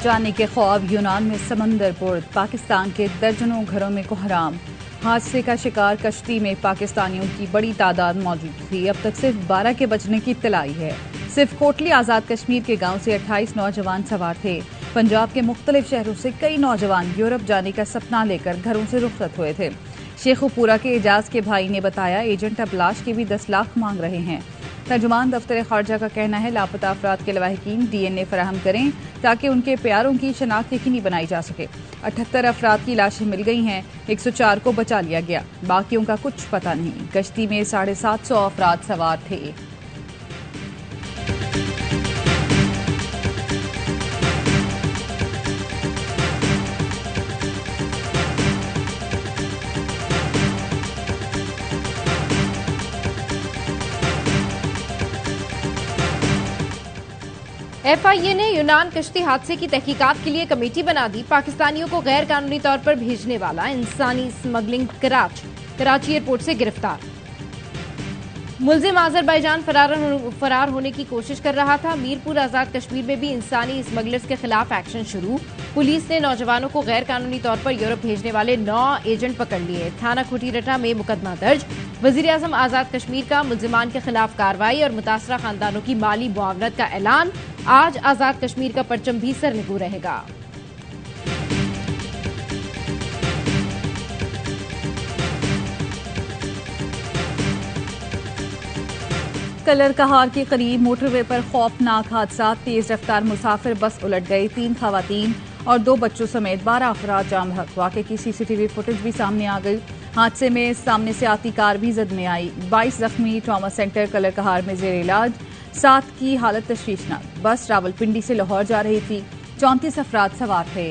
जाने के ख्वाब, यूनान में समंदर बुर्द, पाकिस्तान के दर्जनों घरों में कोहराम। हादसे का शिकार कश्ती में पाकिस्तानियों की बड़ी तादाद मौजूद थी। अब तक सिर्फ 12 के बचने की इत्तलाई है। सिर्फ कोटली आज़ाद कश्मीर के गांव से 28 नौजवान सवार थे। पंजाब के मुख्तलिफ शहरों से कई नौजवान यूरोप जाने का सपना लेकर घरों से रुखसत हुए थे। शेखुपुरा के एजाज के भाई ने बताया, एजेंट अब लाश के भी 10 लाख मांग रहे हैं। तर्जुमान दफ्तर खारजा का कहना है, लापता अफराद के लवाहिकीन DNA फराहम करें ताकि उनके प्यारों की शनाख्त यकीनी बनाई जा सके। 78 अफराद की लाशें मिल गई हैं, 104 को बचा लिया गया, बाकियों का कुछ पता नहीं। कश्ती में 750 अफराद सवार थे। FIA ने यूनान कश्ती हादसे की तहकीकात के लिए कमेटी बना दी। पाकिस्तानियों को गैर कानूनी तौर पर भेजने वाला इंसानी स्मगलिंग कराची एयरपोर्ट से गिरफ्तार। मुलजिम आजरबाईजान फरार होने की कोशिश कर रहा था। मीरपुर आजाद कश्मीर में भी इंसानी स्मगलर्स के खिलाफ एक्शन शुरू। पुलिस ने नौजवानों को गैर कानूनी तौर पर यूरोप भेजने वाले 9 एजेंट पकड़ लिए। थाना खुटीरटा में मुकदमा दर्ज। वजीर आजम आजाद कश्मीर का मुलजिमान के खिलाफ कार्रवाई और मुतासरा खानदानों की माली मुआवनत का ऐलान। आज आजाद कश्मीर का परचम भी सरनिगू रहेगा। कलर कहार के करीब मोटरवे पर खौफनाक हादसा। तेज रफ्तार मुसाफिर बस उलट गई। 3 खवातीन और 2 बच्चों समेत 12 अफराद जाम बहक। वाक़े की CCTV फुटेज भी सामने आ गई। हादसे में सामने से आती कार भी जद में आई। 22 जख्मी। ट्रॉमा सेंटर कलर कहार में जेर इलाज। 7 की हालत तशवीशनाक। बस रावलपिंडी से लाहौर जा रही थी। 34 अफराद सवार थे।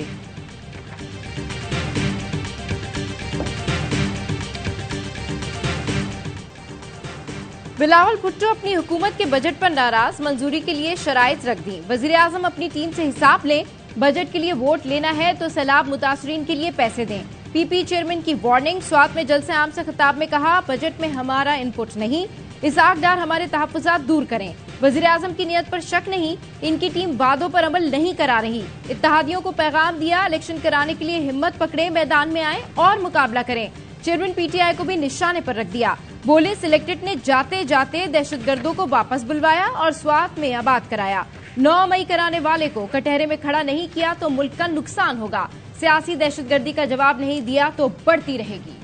बिलावल भुट्टो अपनी हुकूमत के बजट पर नाराज। मंजूरी के लिए शराइत रख दी। वजीर आजम अपनी टीम से हिसाब लें। बजट के लिए वोट लेना है तो सैलाब मुतासरीन के लिए पैसे दें। PP चेयरमैन की वार्निंग। स्वात में जलसे आम से खिताब में कहा, बजट में हमारा इनपुट नहीं, इसहाक डार हमारे तहफ्फुज़ात दूर करें। वजीर आजम की नीयत पर शक नहीं, इनकी टीम वादों पर अमल नहीं करा रही। इत्तेहादियों को पैगाम दिया, इलेक्शन कराने के लिए हिम्मत पकड़े, मैदान में आए और मुकाबला करें। चेयरमैन PTI को भी निशाने पर रख दिया। बोले, सिलेक्टेड ने जाते जाते दहशतगर्दों को वापस बुलवाया और स्वात में आबाद कराया। 9 मई कराने वाले को कटहरे में खड़ा नहीं किया तो मुल्क का नुकसान होगा। सियासी दहशतगर्दी का जवाब नहीं दिया तो बढ़ती रहेगी।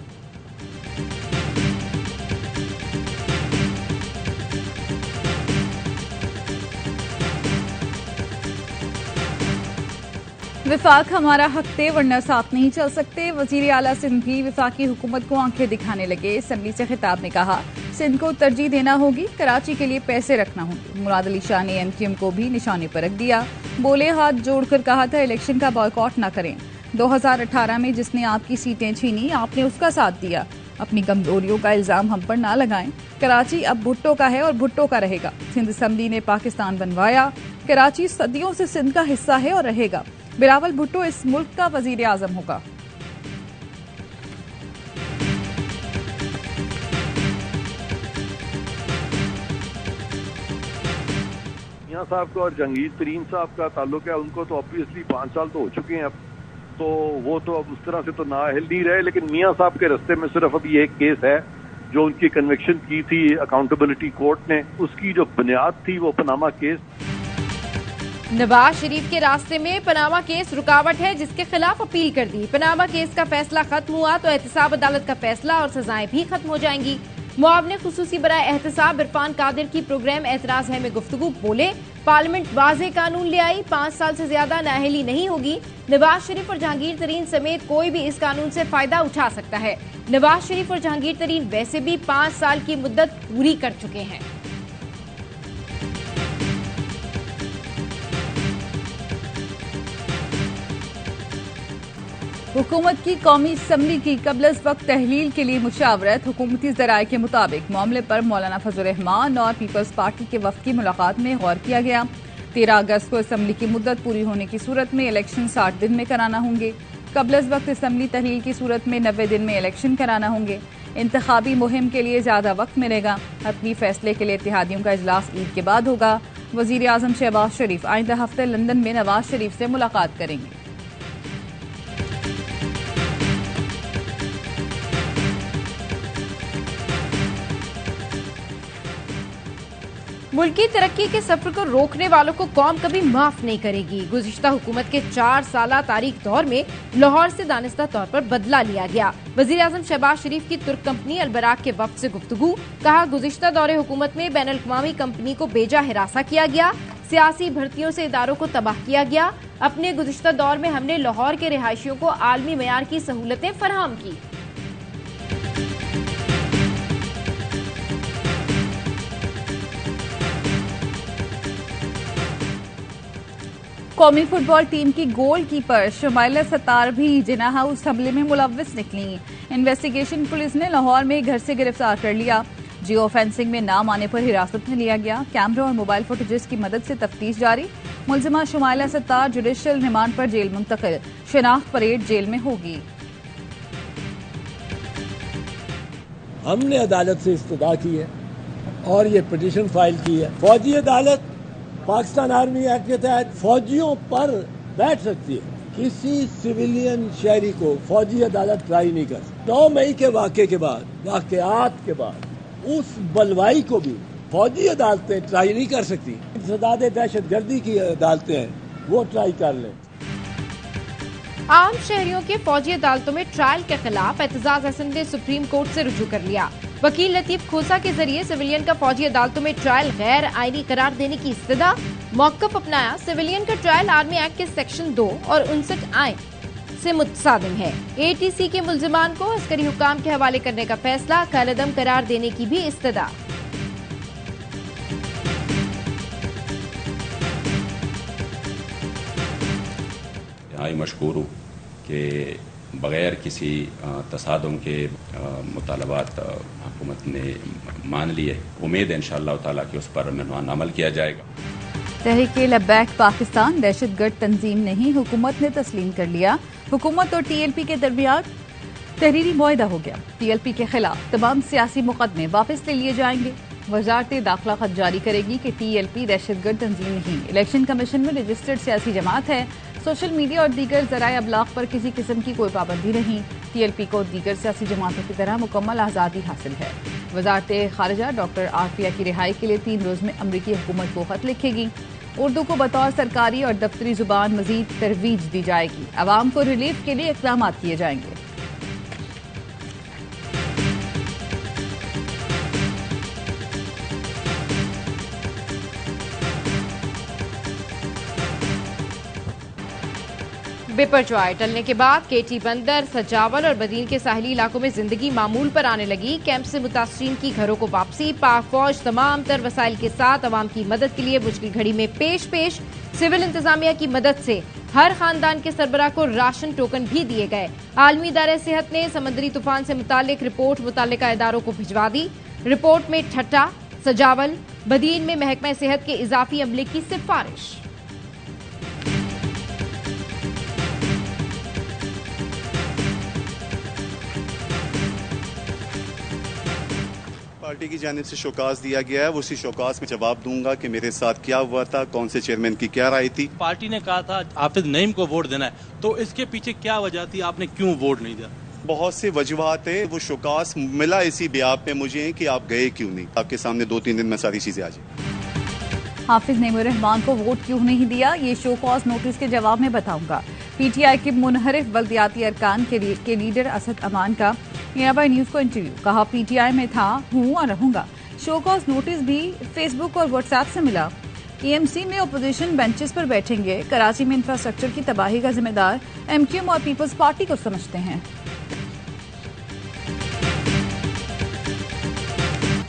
विफाक हमारा हक थे वरना साथ नहीं चल सकते। वजीर आला सिंध भी विफाकी हुकूमत को आंखें दिखाने लगे। असम्बली से खिताब में कहा, सिंध को तरजीह देना होगी, कराची के लिए पैसे रखना होंगे। मुराद अली शाह ने MQM को भी निशाने पर रख दिया। बोले, हाथ जोड़कर कहा था इलेक्शन का बॉयकॉट न करें। 2018 में जिसने आपकी सीटें छीनी, आपने उसका साथ दिया। अपनी कमजोरियों का इल्जाम हम पर ना लगाएं। कराची अब भुट्टो का है और भुट्टो का रहेगा। सिंध असम्बली ने पाकिस्तान बनवाया। कराची सदियों से सिंध का हिस्सा है और रहेगा। बिलावल भुट्टो इस मुल्क का वजीर आजम होगा। मियां साहब का और जहांगीर तरीन साहब का ताल्लुक है, उनको तो ऑब्वियसली 5 साल तो हो चुके हैं अब, तो वो तो अब उस तरह से तो नाअहल नहीं रहे। लेकिन मियां साहब के रास्ते में सिर्फ अभी एक केस है जो उनकी कन्विक्शन की थी अकाउंटेबिलिटी कोर्ट ने, उसकी जो बुनियाद थी वो पनामा केस। नवाज शरीफ के रास्ते में पनामा केस रुकावट है, जिसके खिलाफ अपील कर दी। पनामा केस का फैसला खत्म हुआ तो एहतसाब अदालत का फैसला और सजाएं भी खत्म हो जाएंगी। मुआवने खुसूसी बराए एहतसाब इरफान कादिर की प्रोग्राम एतराज है में गुफ्तगू। बोले, पार्लियामेंट वाज़े कानून ले आई, 5 साल से ज्यादा नाअहली नहीं होगी। नवाज शरीफ और जहांगीर तरीन समेत कोई भी इस कानून से फायदा उठा सकता है। नवाज शरीफ और जहांगीर तरीन वैसे भी 5 साल की मुद्दत पूरी कर चुके हैं। हुकूमत की कौमी असम्बली की कबल वक्त तहलील के लिए मुशावरत। हुकूमती जराये के मुताबिक मामले पर मौलाना फजल रहमान और पीपल्स पार्टी के वफ्द की मुलाकात में गौर किया गया। 13 अगस्त को असम्बली की मुद्दत पूरी होने की सूरत में इलेक्शन 60 दिन में कराना होंगे। कबल वक्त असम्बली तहलील की सूरत में 90 दिन में इलेक्शन कराना होंगे। इंतखाबी मुहिम के लिए ज्यादा वक्त मिलेगा। हतमी फैसले के लिए इत्तेहादियों का इजलास ईद के बाद होगा। वजीर आजम शहबाज शरीफ आइंदा हफ्ते लंदन में नवाज शरीफ से मुलाकात करेंगे। मुल्क की तरक्की के सफर को रोकने वालों को कौम कभी माफ नहीं करेगी। गुज़िश्ता हुकूमत के 4 साला तारीख दौर में लाहौर से दानिस्ता तौर पर बदला लिया गया। वज़ीर आज़म शहबाज शरीफ की तुर्क कंपनी अलबराक के वफ्द से गुफ्तगू। कहा, गुज़िश्ता दौरे हुकूमत में बैनुल-अक़वामी कंपनी को बेजा हिरासा किया गया, सियासी भर्तियों से इदारों को तबाह किया गया। अपने गुज़िश्ता दौर में हमने लाहौर के रिहायशियों को आलमी मयार की सहूलतें फराहम की। कौमी फुटबॉल टीम की गोलकीपर शुमाइला सत्तार भी जिना हाउस हमले में मुलव्विस निकली। इन्वेस्टिगेशन पुलिस ने लाहौर में घर से गिरफ्तार कर लिया। जियो फेंसिंग में नाम आने पर हिरासत में लिया गया। कैमरा और मोबाइल फुटेजेस की मदद से तफ्तीश जारी। मुलजिमा शुमाइला सत्तार जुडिशियल रिमांड पर जेल मुंतकिल। शिनाख्त परेड जेल में होगी। हमने अदालत से इस्तदा की है और ये पिटीशन फाइल की है। फौजी अदालत पाकिस्तान आर्मी एक्ट के तहत फौजियों पर बैठ सकती है। किसी सिविलियन शहरी को फौजी अदालत ट्राई नहीं कर सकती। 9 मई के वाकयात के बाद उस बलवाई को भी फौजी अदालतें ट्राई नहीं कर सकती। सदाद दहशतगर्दी की अदालतें हैं, वो ट्राई कर लें। आम शहरियों के फौजी अदालतों में ट्रायल के खिलाफ एतजाज हसन ने सुप्रीम कोर्ट से रुजू कर लिया। वकील लतीफ खोसा के जरिए सिविलियन का फौजी अदालतों में ट्रायल गैर आईनी करार देने की इस्तदा। मौक़िफ़ अपनाया, सिविलियन का ट्रायल आर्मी एक्ट के सेक्शन 2 और 59 आइन से मुतसादिम है। ATC के मुल्जिमान को अस्करी हुकाम के हवाले करने का फैसला, कालअदम करार देने की भी इस्तदा। मशकूर हूँ कि बगैर किसी तसादुम के मुतालबात हुकूमत ने मान लिए। उम्मीद है इंशाअल्लाह ताला कि उस पर मेहमान अमल किया जाएगा। तहरीक लब्बैक पाकिस्तान दहशतगर्द तंजीम नहीं, हुकूमत ने तस्लीम कर लिया। हुकूमत और TLP के दरमियान तहरीरी मुआहदा हो गया। TLP के खिलाफ तमाम सियासी मुकदमे वापस ले लिए जाएंगे। वजारत दाखिला खत जारी करेगी कि TLP दहशतगर्द तंजीम नहीं, इलेक्शन कमीशन में रजिस्टर्ड सियासी जमात है। सोशल मीडिया और दीगर ज़राए अबलाग पर किसी किस्म की कोई पाबंदी नहीं। TLP को दीगर सियासी जमातों की तरह मुकम्मल आज़ादी हासिल है। वजारत खारिजा डॉक्टर आफिया की रिहाई के लिए 3 रोज़ में अमरीकी हुकूमत को खत लिखेगी। उर्दू को बतौर सरकारी और दफ्तरी जुबान मजीद तरवीज दी जाएगी। आवाम को रिलीफ के लिए इक़दाम किए जाएंगे। बिपरजॉय टलने के बाद केटी बंदर, सजावल और बदीन के साहिली इलाकों में जिंदगी मामूल पर आने लगी। कैंप से मुतासरीन की घरों को वापसी। पाक फौज तमाम तर वसाइल के साथ अवाम की मदद के लिए मुश्किल घड़ी में पेश। सिविल इंतजामिया की मदद से हर खानदान के सरबराह को राशन टोकन भी दिए गए। आलमी इदारे सेहत ने समंदरी तूफान से मुतालिक रिपोर्ट मुतालिका इदारों को भिजवा दी। रिपोर्ट में ठट्टा, सजावल, बदीन में महकमा सेहत के इजाफी अमले की सिफारिश। पार्टी की जानिब से शोकास दिया गया है। उसी शोकास में जवाब दूंगा कि मेरे साथ क्या हुआ था, कौन से चेयरमैन की क्या राय थी। पार्टी ने कहा था हाफिज नईम को वोट देना है, तो इसके पीछे क्या वजह थी, आपने क्यों वोट नहीं दिया? बहुत सी वजूहात है। वो शोकास मिला इसी बियाब पे मुझे कि आप गए क्यों नहीं। आपके सामने 2-3 दिन में सारी चीजें आ जाए। हाफिज नईमुर रहमान को वोट क्यों नहीं दिया, ये शो कॉज नोटिस के जवाब में बताऊंगा। PTI के मुनहरिफ बल्दियाती अरकान के लीडर असद अमान का मीराबाई न्यूज को इंटरव्यू। कहा, PTI में था, हूँ और रहूंगा। शो कॉज नोटिस भी फेसबुक और व्हाट्सएप से मिला। EMC में अपोजिशन बेंचेस पर बैठेंगे। कराची में इंफ्रास्ट्रक्चर की तबाही का जिम्मेदार MQM और पीपल्स पार्टी को समझते हैं।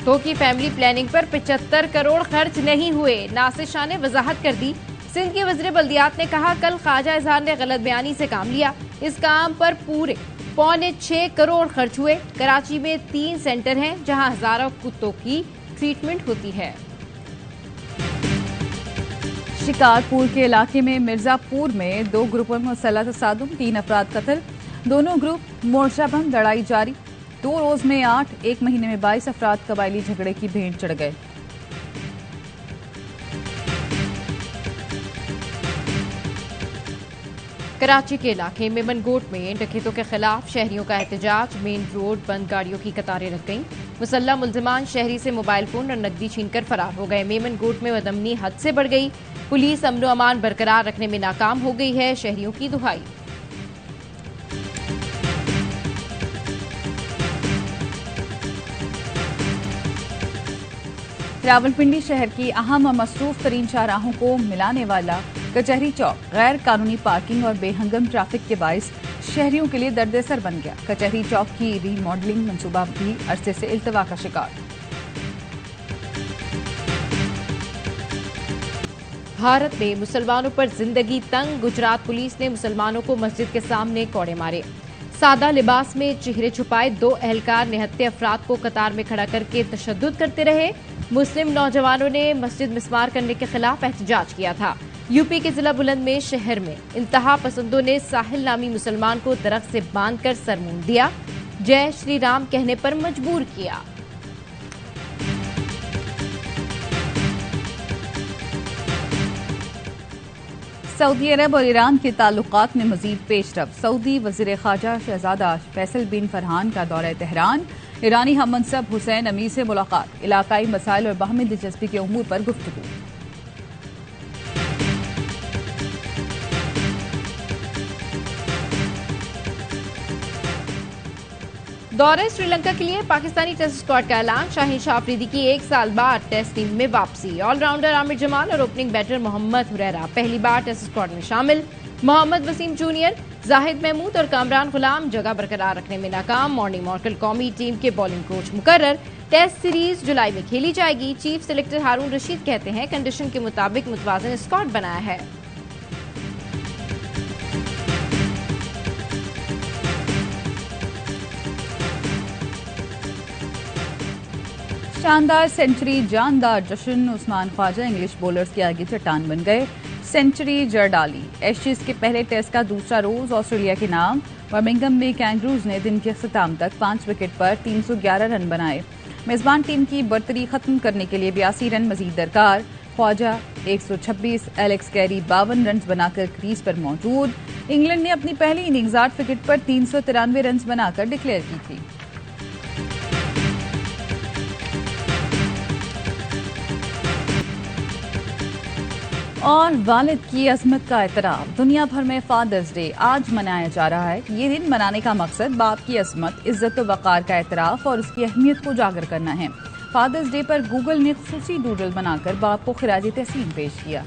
तो की फैमिली प्लानिंग पर 75 करोड़ खर्च नहीं हुए। नासिर शाह ने वजाहत कर दी। सिंध के वज़ीर बल्दियात ने कहा, कल ख्वाजा इजहार ने गलत बयानी से काम लिया। इस काम पर पूरे 6.25 करोड़ खर्च हुए। कराची में 3 सेंटर हैं जहां हजारों कुत्तों की ट्रीटमेंट होती है। शिकारपुर के इलाके में मिर्जापुर में 2 ग्रुपों में मुसल्लह तसादुम, 3 अफराद कत्ल। दोनों ग्रुप मोर्चाबंद लड़ाई जारी। 2 रोज में 8, 1 महीने में 22 अफराद कबायली झगड़े की भेंट चढ़ गए। कराची के इलाके मेमनगोट में डकैतों के खिलाफ शहरियों का एहतजाज। मेन रोड बंद, गाड़ियों की कतारें लग गईं। मुसल्लह मुल्जिमान शहरी से मोबाइल फोन और नकदी छीनकर फरार हो गए। मेमनगोट में बदअमनी हद से बढ़ गई। पुलिस अमन व अमान बरकरार रखने में नाकाम हो गई है। शहरियों की दुहाई। रावलपिंडी शहर की अहम और मसरूफ तरीन शाहराहों को मिलाने वाला कचहरी चौक गैर कानूनी पार्किंग और बेहंगम ट्रैफिक के बाइस शहरियों के लिए दर्द-ए-सर बन गया। कचहरी चौक की रीमॉडलिंग मंसूबा भी अरसे से इल्तवा का शिकार। भारत में मुसलमानों पर जिंदगी तंग। गुजरात पुलिस ने मुसलमानों को मस्जिद के सामने कोड़े मारे। सादा लिबास में चेहरे छुपाए 2 एहलकार निहत्थे अफराद को कतार में खड़ा करके तशद्दुद करते रहे। मुस्लिम नौजवानों ने मस्जिद मिस्मार करने के खिलाफ एहतजाज किया था। यूपी के जिला बुलंदशहर शहर में इंतहा पसंदों ने साहिल नामी मुसलमान को दरख्त से बांधकर सर मूंद दिया। जय श्री राम कहने पर मजबूर किया। सऊदी अरब और ईरान के ताल्लुकात में मजीद पेशरफ। सऊदी वजीर खारजा शहजादा फैसल बिन फरहान का दौरा तेहरान। ईरानी हम मनसब हुसैन अमीर से मुलाकात। इलाकाई मसाइल और बाहमी दिलचस्पी के उमूर पर गुफ्तगू। दौरे श्रीलंका के लिए पाकिस्तानी टेस्ट स्क्वाड का ऐलान। शाहीन शाह अफरीदी की 1 साल बाद टेस्ट टीम में वापसी। ऑलराउंडर आमिर जमाल और ओपनिंग बैटर मोहम्मद हुरैरा पहली बार टेस्ट स्क्वाड में शामिल। मोहम्मद वसीम जूनियर, जाहिद महमूद और कामरान गुलाम जगह बरकरार रखने में नाकाम। मॉर्निंग मॉर्कल कौमी टीम के बॉलिंग कोच मुकर्रर। टेस्ट सीरीज जुलाई में खेली जाएगी। चीफ सिलेक्टर हारून रशीद कहते हैं कंडीशन के मुताबिक मुतवाज़िन स्क्वाड बनाया है। शानदार सेंचुरी, जानदार जश्न। उस्मान ख्वाजा इंग्लिश बॉलर्स के आगे चट्टान बन गए। सेंचुरी जड़ डाली। एशेज के पहले टेस्ट का दूसरा रोज ऑस्ट्रेलिया के नाम। बर्मिंघम में कैंगरूज ने दिन के अख्ताम तक 5 विकेट पर 311 रन बनाए। मेजबान टीम की बर्तरी खत्म करने के लिए 82 रन मजीद दरकार। ख्वाजा 126, एलेक्स कैरी 52 रन बनाकर क्रीज पर मौजूद। इंग्लैंड ने अपनी पहली इनिंग्स 8 विकेट पर 393 रन बनाकर डिक्लेयर की थी। और वालिद की अजमत का एतराफ। दुनिया भर में फादर्स डे आज मनाया जा रहा है। ये दिन मनाने का मकसद बाप की अजमत, इज्जत व वक़ार का एतराफ और उसकी अहमियत को उजागर करना है। फादर्स डे पर गूगल ने खुसूसी डूडल बनाकर बाप को खिराज तहसीन पेश किया।